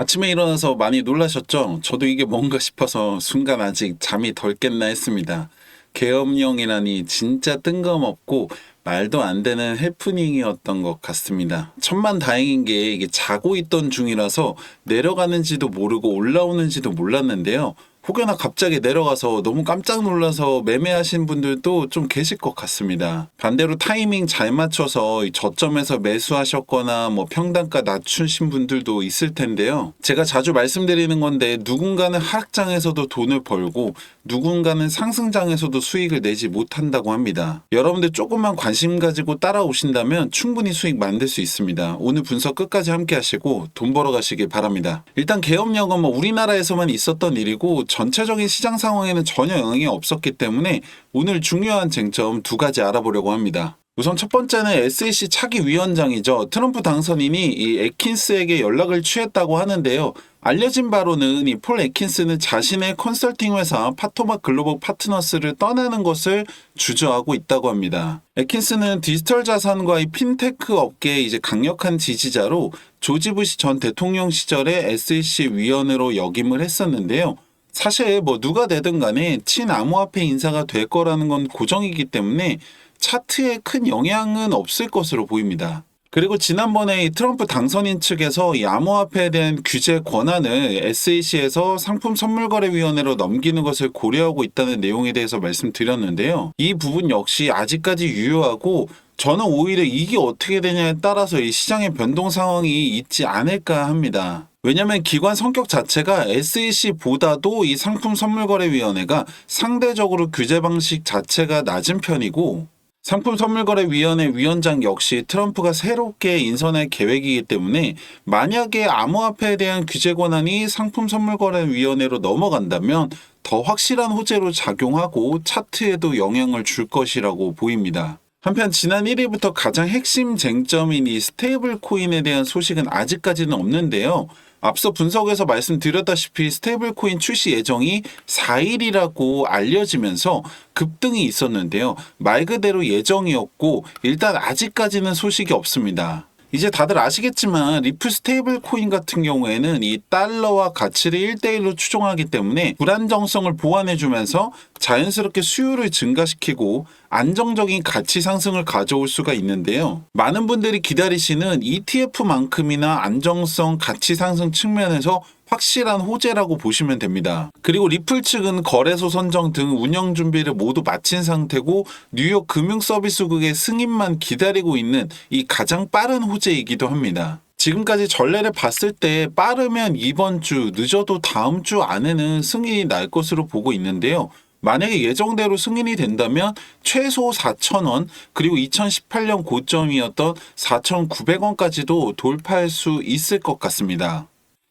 아침에 일어나서 많이 놀라셨죠? 저도 이게 뭔가 싶어서 순간 아직 잠이 덜 깼나 했습니다. 계엄령이라니 진짜 뜬금없고 말도 안 되는 해프닝이었던 것 같습니다. 천만 다행인 게 이게 자고 있던 중이라서 내려가는지도 모르고 올라오는지도 몰랐는데요. 혹여나 갑자기 내려가서 너무 깜짝 놀라서 매매하신 분들도 좀 계실 것 같습니다. 반대로 타이밍 잘 맞춰서 이 저점에서 매수하셨거나 평단가 낮추신 분들도 있을 텐데요. 제가 자주 말씀드리는 건데 누군가는 하락장에서도 돈을 벌고 누군가는 상승장에서도 수익을 내지 못한다고 합니다. 여러분들 조금만 관심 가지고 따라오신다면 충분히 수익 만들 수 있습니다. 오늘 분석 끝까지 함께 하시고 돈 벌어 가시길 바랍니다. 일단 계엄령은 우리나라에서만 있었던 일이고 전체적인 시장 상황에는 전혀 영향이 없었기 때문에 오늘 중요한 쟁점 두 가지 알아보려고 합니다. 우선 첫 번째는 SEC 차기 위원장이죠. 트럼프 당선인이 이 애킨스에게 연락을 취했다고 하는데요. 알려진 바로는 이 폴 애킨스는 자신의 컨설팅 회사 파토막 글로벌 파트너스를 떠나는 것을 주저하고 있다고 합니다. 애킨스는 디지털 자산과 이 핀테크 업계의 이제 강력한 지지자로 조지 부시 전 대통령 시절에 SEC 위원으로 역임을 했었는데요. 사실 누가 되든 간에 친암호화폐 인사가 될 거라는 건 고정이기 때문에 차트에 큰 영향은 없을 것으로 보입니다. 그리고 지난번에 이 트럼프 당선인 측에서 이 암호화폐에 대한 규제 권한을 SEC에서 상품선물거래위원회로 넘기는 것을 고려하고 있다는 내용에 대해서 말씀드렸는데요. 이 부분 역시 아직까지 유효하고 저는 오히려 이게 어떻게 되냐에 따라서 이 시장의 변동 상황이 있지 않을까 합니다. 왜냐하면 기관 성격 자체가 SEC보다도 이 상품선물거래위원회가 상대적으로 규제 방식 자체가 낮은 편이고 상품선물거래위원회 위원장 역시 트럼프가 새롭게 인선할 계획이기 때문에 만약에 암호화폐에 대한 규제 권한이 상품선물거래위원회로 넘어간다면 더 확실한 호재로 작용하고 차트에도 영향을 줄 것이라고 보입니다. 한편 지난 1일부터 가장 핵심 쟁점인 이 스테이블 코인에 대한 소식은 아직까지는 없는데요. 앞서 분석에서 말씀드렸다시피 스테이블 코인 출시 예정이 4일이라고 알려지면서 급등이 있었는데요. 말 그대로 예정이었고 일단 아직까지는 소식이 없습니다. 이제 다들 아시겠지만 리플 스테이블 코인 같은 경우에는 이 달러와 가치를 1대1로 추종하기 때문에 불안정성을 보완해주면서 자연스럽게 수요를 증가시키고 안정적인 가치 상승을 가져올 수가 있는데요. 많은 분들이 기다리시는 ETF만큼이나 안정성, 가치 상승 측면에서 확실한 호재라고 보시면 됩니다. 그리고 리플 측은 거래소 선정 등 운영 준비를 모두 마친 상태고 뉴욕 금융서비스국의 승인만 기다리고 있는 이 가장 빠른 호재이기도 합니다. 지금까지 전례를 봤을 때 빠르면 이번 주, 늦어도 다음 주 안에는 승인이 날 것으로 보고 있는데요. 만약에 예정대로 승인이 된다면 최소 4,000원 그리고 2018년 고점이었던 4,900원까지도 돌파할 수 있을 것 같습니다.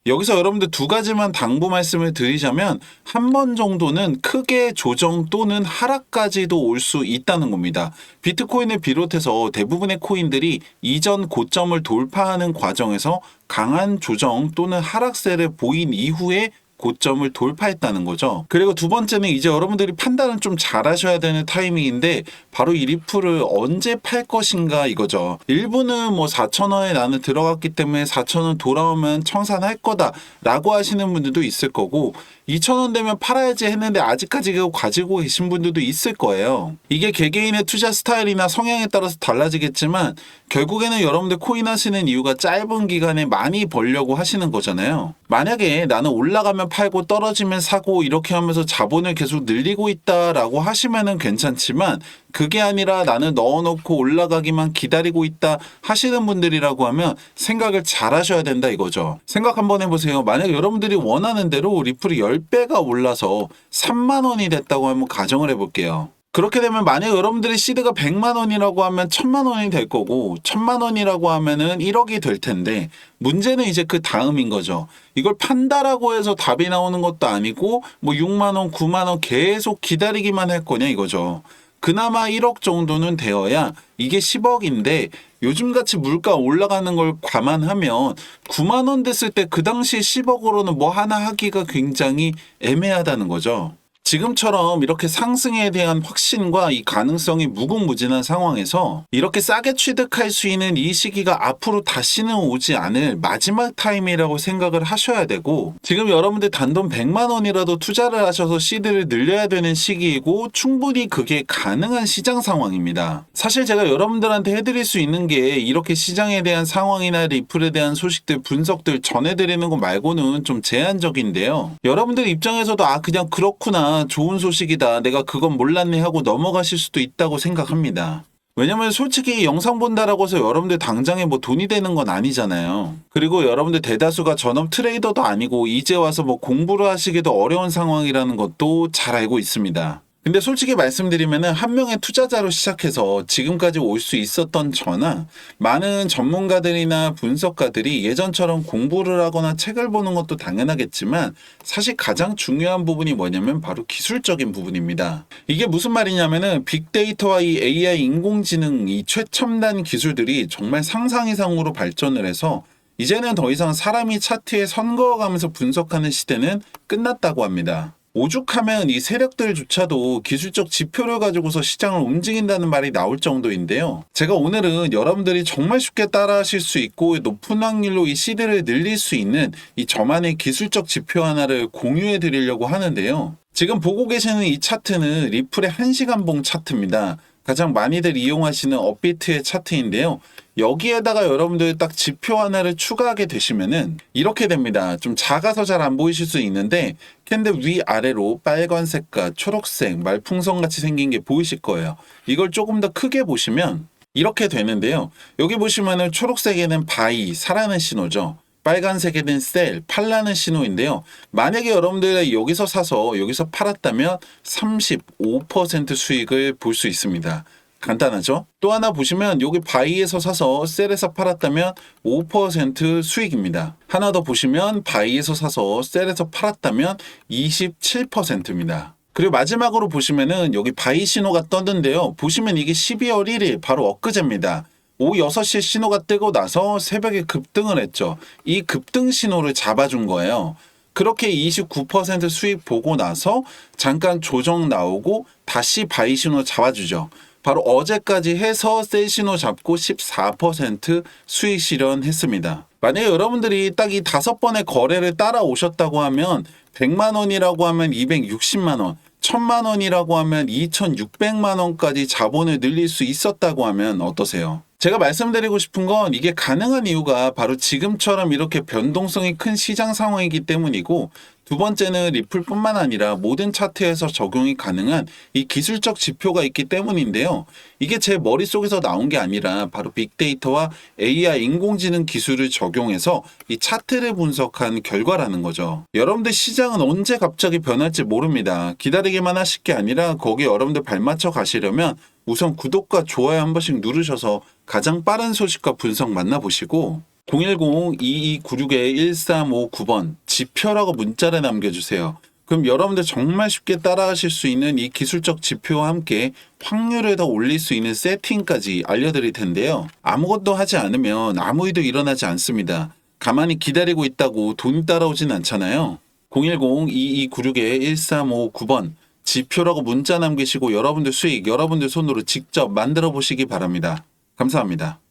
여기서 여러분들 두 가지만 당부 말씀을 드리자면 한 번 정도는 크게 조정 또는 하락까지도 올 수 있다는 겁니다. 비트코인을 비롯해서 대부분의 코인들이 이전 고점을 돌파하는 과정에서 강한 조정 또는 하락세를 보인 이후에 고점을 돌파했다는 거죠. 그리고 두 번째는 이제 여러분들이 판단을 좀 잘 하셔야 되는 타이밍인데 바로 이 리플을 언제 팔 것인가 이거죠. 일부는 4,000원에 나는 들어갔기 때문에 4,000원 돌아오면 청산할 거다 라고 하시는 분들도 있을 거고 2,000원 되면 팔아야지 했는데 아직까지 가지고 계신 분들도 있을 거예요. 이게 개개인의 투자 스타일이나 성향에 따라서 달라지겠지만 결국에는 여러분들 코인 하시는 이유가 짧은 기간에 많이 벌려고 하시는 거잖아요. 만약에 나는 올라가면 팔고 떨어지면 사고 이렇게 하면서 자본을 계속 늘리고 있다라고 하시면은 괜찮지만 그게 아니라 나는 넣어놓고 올라가기만 기다리고 있다 하시는 분들이라고 하면 생각을 잘 하셔야 된다 이거죠. 생각 한번 해보세요. 만약 여러분들이 원하는 대로 리플이 10배가 올라서 3만 원이 됐다고 한번 가정을 해볼게요. 그렇게 되면 만약 여러분들의 시드가 100만 원이라고 하면 1000만 원이 될 거고 1000만 원이라고 하면은 1억이 될 텐데 문제는 이제 그 다음인 거죠. 이걸 판다라고 해서 답이 나오는 것도 아니고 6만 원, 9만 원 계속 기다리기만 할 거냐 이거죠. 그나마 1억 정도는 되어야 이게 10억인데 요즘같이 물가 올라가는 걸 감안하면 9만 원 됐을 때 그 당시 10억으로는 하나 하기가 굉장히 애매하다는 거죠. 지금처럼 이렇게 상승에 대한 확신과 이 가능성이 무궁무진한 상황에서 이렇게 싸게 취득할 수 있는 이 시기가 앞으로 다시는 오지 않을 마지막 타임이라고 생각을 하셔야 되고, 지금 여러분들 단돈 100만 원이라도 투자를 하셔서 시드를 늘려야 되는 시기이고 충분히 그게 가능한 시장 상황입니다. 사실 제가 여러분들한테 해드릴 수 있는 게 이렇게 시장에 대한 상황이나 리플에 대한 소식들, 분석들 전해드리는 거 말고는 좀 제한적인데요. 여러분들 입장에서도 그냥 그렇구나, 좋은 소식이다, 내가 그건 몰랐네 하고 넘어가실 수도 있다고 생각합니다. 왜냐면 솔직히 영상 본다라고 해서 여러분들 당장에 뭐 돈이 되는 건 아니잖아요. 그리고 여러분들 대다수가 전업 트레이더도 아니고 이제 와서 뭐 공부를 하시기도 어려운 상황이라는 것도 잘 알고 있습니다. 근데 솔직히 말씀드리면은 한 명의 투자자로 시작해서 지금까지 올 수 있었던 저나 많은 전문가들이나 분석가들이 예전처럼 공부를 하거나 책을 보는 것도 당연하겠지만 사실 가장 중요한 부분이 뭐냐면 바로 기술적인 부분입니다. 이게 무슨 말이냐면은 빅데이터와 이 AI 인공지능, 이 최첨단 기술들이 정말 상상 이상으로 발전을 해서 이제는 더 이상 사람이 차트에 선 그어가면서 분석하는 시대는 끝났다고 합니다. 오죽하면 이 세력들조차도 기술적 지표를 가지고서 시장을 움직인다는 말이 나올 정도인데요. 제가 오늘은 여러분들이 정말 쉽게 따라하실 수 있고 높은 확률로 이 시드를 늘릴 수 있는 이 저만의 기술적 지표 하나를 공유해 드리려고 하는데요. 지금 보고 계시는 이 차트는 리플의 1시간 봉 차트입니다. 가장 많이들 이용하시는 업비트의 차트인데요. 여기에다가 여러분들 딱 지표 하나를 추가하게 되시면은 이렇게 됩니다. 좀 작아서 잘 안 보이실 수 있는데 캔들 위아래로 빨간색과 초록색, 말풍선 같이 생긴 게 보이실 거예요. 이걸 조금 더 크게 보시면 이렇게 되는데요. 여기 보시면은 초록색에는 바이, 사라는 신호죠. 빨간색에는 셀, 팔라는 신호인데요. 만약에 여러분들이 여기서 사서 여기서 팔았다면 35% 수익을 볼 수 있습니다. 간단하죠? 또 하나 보시면 여기 바이에서 사서 셀에서 팔았다면 5% 수익입니다. 하나 더 보시면 바이에서 사서 셀에서 팔았다면 27%입니다. 그리고 마지막으로 보시면은 여기 바이 신호가 떴는데요. 보시면 이게 12월 1일 바로 엊그제입니다. 오후 6시에 신호가 뜨고 나서 새벽에 급등을 했죠. 이 급등 신호를 잡아준 거예요. 그렇게 29% 수익 보고 나서 잠깐 조정 나오고 다시 바이 신호 잡아주죠. 바로 어제까지 해서 셀 신호 잡고 14% 수익 실현했습니다. 만약에 여러분들이 딱 이 5번의 거래를 따라오셨다고 하면 100만 원이라고 하면 260만 원, 1000만 원이라고 하면 2600만 원까지 자본을 늘릴 수 있었다고 하면 어떠세요? 제가 말씀드리고 싶은 건 이게 가능한 이유가 바로 지금처럼 이렇게 변동성이 큰 시장 상황이기 때문이고, 두 번째는 리플뿐만 아니라 모든 차트에서 적용이 가능한 이 기술적 지표가 있기 때문인데요. 이게 제 머릿속에서 나온 게 아니라 바로 빅데이터와 AI 인공지능 기술을 적용해서 이 차트를 분석한 결과라는 거죠. 여러분들 시장은 언제 갑자기 변할지 모릅니다. 기다리기만 하실 게 아니라 거기에 여러분들 발맞춰 가시려면 우선 구독과 좋아요 한 번씩 누르셔서 가장 빠른 소식과 분석 만나보시고 010-2296-1359번 지표라고 문자를 남겨주세요. 그럼 여러분들 정말 쉽게 따라하실 수 있는 이 기술적 지표와 함께 확률을 더 올릴 수 있는 세팅까지 알려드릴 텐데요. 아무것도 하지 않으면 아무 일도 일어나지 않습니다. 가만히 기다리고 있다고 돈이 따라오진 않잖아요. 010-2296-1359번 지표라고 문자 남기시고 여러분들 수익, 여러분들 손으로 직접 만들어 보시기 바랍니다. 감사합니다.